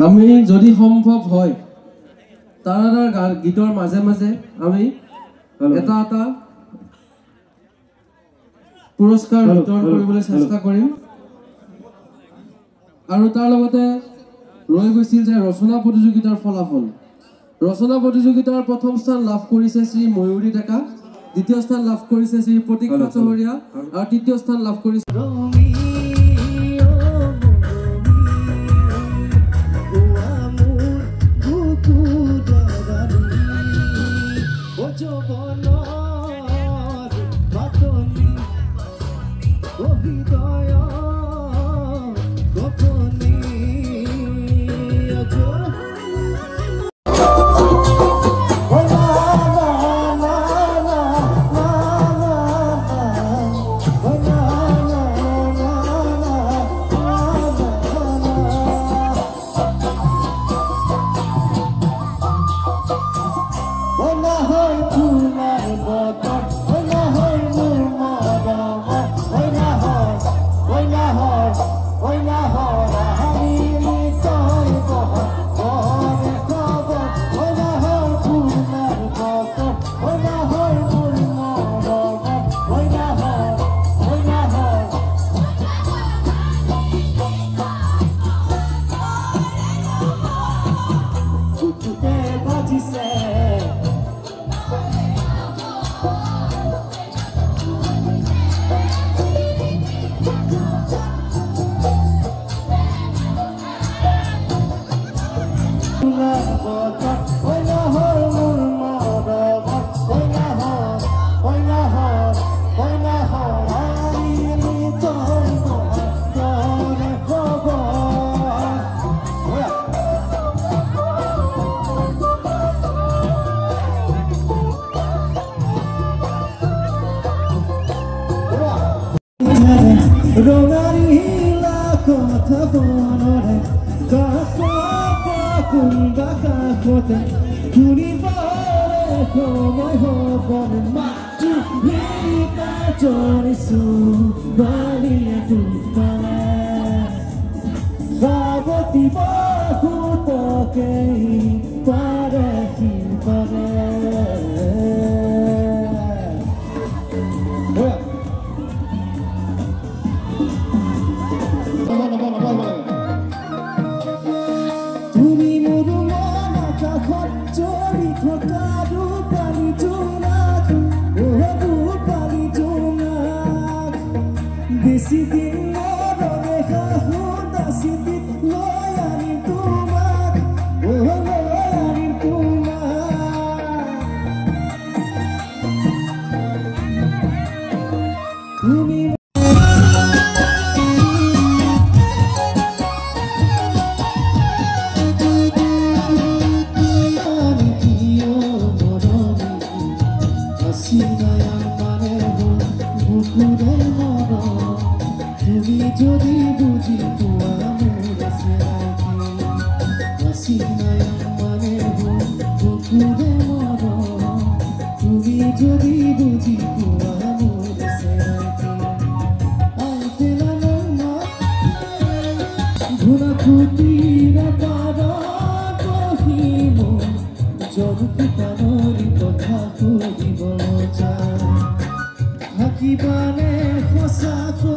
আমি যদি সম্ভৱ হয় তাৰ গীতৰ মাজে মাজে আমি এটা এটা পুৰস্কাৰ বিতৰণ কৰিবলৈ চেষ্টা কৰিম আৰু তাৰ লগতে ৰৈ গৈছিল যে ৰচনা প্ৰতিযোগিতাৰ ফলাফল ৰচনা প্ৰতিযোগিতাৰ প্ৰথম স্থান লাভ কৰিছে শ্ৰী ময়ূৰী ডেকা দ্বিতীয় স্থান লাভ কৰিছে শ্ৰী প্ৰতীক্ষা চহৰীয়া আৰু তৃতীয় স্থান লাভ কৰিছে Rongarila kota bonore kasa pakunda kakote kuni bare komai hobone matu lita jorisu bali tu pare saboti bahu toke pare ki pare Hakibane khosako